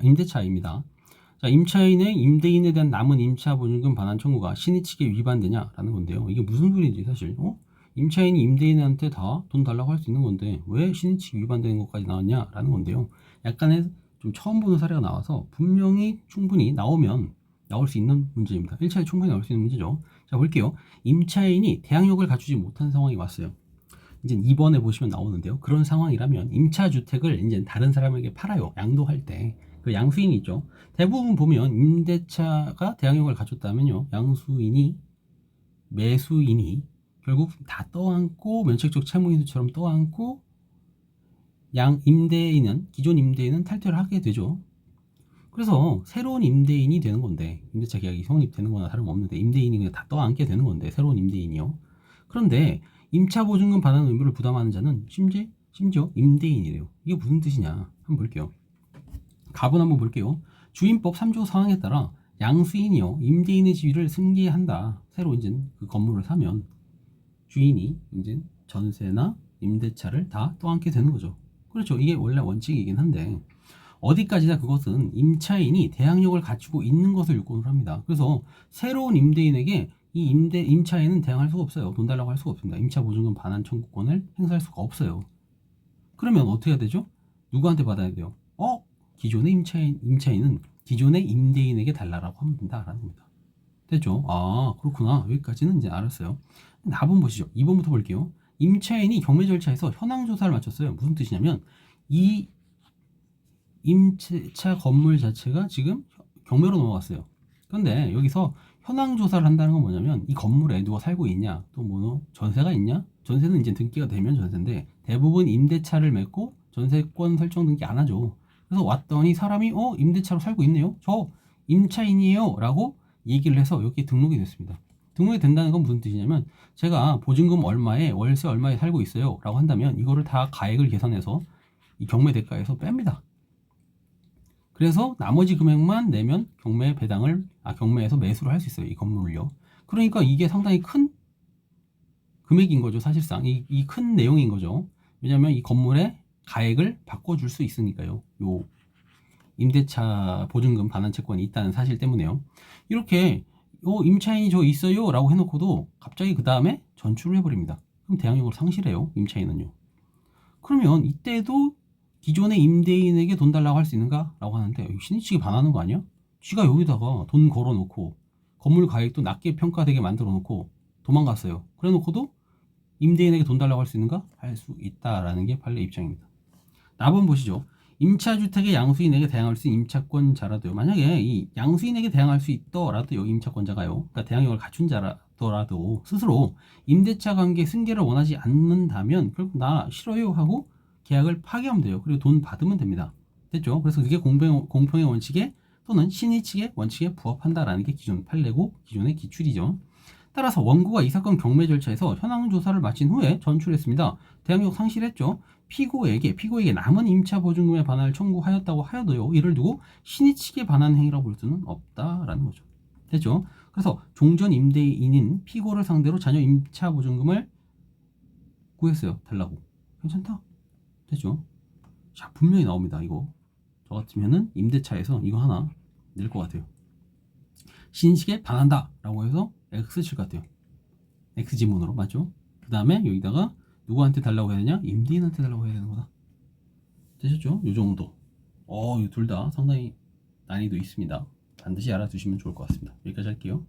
임대차입니다. 자, 임차인의 임대인에 대한 남은 임차 보증금 반환 청구가 신의 측에 위반되냐라는 건데요. 이게 무슨 소리인지 사실 임차인이 임대인한테 다 돈 달라고 할 수 있는 건데 왜 신의 측이 위반되는 것까지 나왔냐라는 건데요. 약간의 좀 처음 보는 사례가 나와서 분명히 충분히 나올 수 있는 문제입니다. 1차에 충분히 나올 수 있는 문제죠. 자, 볼게요. 임차인이 대항력을 갖추지 못한 상황이 왔어요. 이제 2번에 보시면 나오는데요. 그런 상황이라면 임차주택을 이제 다른 사람에게 팔아요. 양도할 때. 그 양수인이 있죠. 대부분 보면 임대차가 대항력을 갖췄다면요. 양수인이, 매수인이 결국 다 떠안고 면책적 채무인수처럼 떠안고 기존 임대인은 탈퇴를 하게 되죠. 그래서 새로운 임대인이 되는 건데, 임대차 계약이 성립되는 거나 다름없는데 임대인이 그냥 다 떠안게 되는 건데, 새로운 임대인이요. 그런데 임차보증금 반환 의무를 부담하는 자는 심지어 임대인이래요. 이게 무슨 뜻이냐 한번 볼게요. 갑은 한번 볼게요. 주임법 3조 사항에 따라 양수인이요 임대인의 지위를 승계한다. 새로 이제 그 건물을 사면 주인이 이제 전세나 임대차를 다 떠안게 되는 거죠. 그렇죠. 이게 원래 원칙이긴 한데 어디까지나 그것은 임차인이 대항력을 갖추고 있는 것을 요건을 합니다. 그래서 새로운 임대인에게 이 임차인은 대항할 수가 없어요. 돈 달라고 할 수가 없습니다. 임차보증금 반환 청구권을 행사할 수가 없어요. 그러면 어떻게 해야 되죠? 누구한테 받아야 돼요? 기존의 임차인은 기존의 임대인에게 달라고 하면 된다라는 겁니다. 됐죠? 아, 그렇구나. 여기까지는 이제 알았어요. 4번 보시죠. 2번부터 볼게요. 임차인이 경매 절차에서 현황 조사를 마쳤어요. 무슨 뜻이냐면 이 임차 건물 자체가 지금 경매로 넘어갔어요. 그런데 여기서 현황 조사를 한다는 건 뭐냐면 이 건물에 누가 살고 있냐, 또 뭐 전세가 있냐? 전세는 이제 등기가 되면 전세인데 대부분 임대차를 맺고 전세권 설정 등기 안 하죠. 그래서 왔더니 사람이 임대차로 살고 있네요. 저 임차인이에요 라고 얘기를 해서 여기 등록이 됐습니다. 등록이 된다는 건 무슨 뜻이냐면 제가 보증금 얼마에 월세 얼마에 살고 있어요 라고 한다면 이거를 다 가액을 계산해서 이 경매 대가에서 뺍니다. 그래서 나머지 금액만 내면 경매에서 매수를 할 수 있어요. 이 건물을요. 그러니까 이게 상당히 큰 금액인 거죠. 사실상 이 큰 내용인 거죠. 왜냐하면 이 건물의 가액을 바꿔줄 수 있으니까요. 요 임대차 보증금 반환 채권이 있다는 사실 때문에요. 이렇게 임차인이 저 있어요 라고 해놓고도 갑자기 그 다음에 전출을 해버립니다. 그럼 대항력을 상실해요. 임차인은요. 그러면 이때도 기존의 임대인에게 돈 달라고 할 수 있는가? 라고 하는데 신의 측이 반하는 거 아니야? 쥐가 여기다가 돈 걸어놓고 건물 가액도 낮게 평가되게 만들어 놓고 도망갔어요. 그래 놓고도 임대인에게 돈 달라고 할 수 있는가? 할 수 있다라는 게 판례 입장입니다. 나번 보시죠. 임차주택의 양수인에게 대항할 수 있는 임차권자라도요. 만약에 이 양수인에게 대항할 수 있더라도요. 임차권자가요. 그러니까 대항력을 갖춘 자라더라도 스스로 임대차 관계 승계를 원하지 않는다면 결국 나 싫어요 하고 계약을 파기하면 돼요. 그리고 돈 받으면 됩니다. 됐죠? 그래서 그게 공평의 원칙에 또는 신의 측의 원칙에 부합한다라는 게 기존 판례고 기존의 기출이죠. 따라서 원고가 이 사건 경매 절차에서 현황 조사를 마친 후에 전출했습니다. 대항력 상실했죠. 피고에게 남은 임차 보증금의 반환을 청구하였다고 하여도요. 이를 두고 신의 측의 반환 행위라고 볼 수는 없다라는 거죠. 됐죠? 그래서 종전 임대인인 피고를 상대로 자녀 임차 보증금을 구했어요. 달라고. 괜찮다. 됐죠? 자, 분명히 나옵니다. 이거 저 같으면은 임대차에서 이거 하나 낼 것 같아요. 신식에 반한다 라고 해서 X 칠 것 같아요. X 지문으로. 맞죠? 그 다음에 여기다가 누구한테 달라고 해야 되냐? 임대인한테 달라고 해야 되는 거다. 되셨죠? 요 정도. 이 둘 다 상당히 난이도 있습니다. 반드시 알아두시면 좋을 것 같습니다. 여기까지 할게요.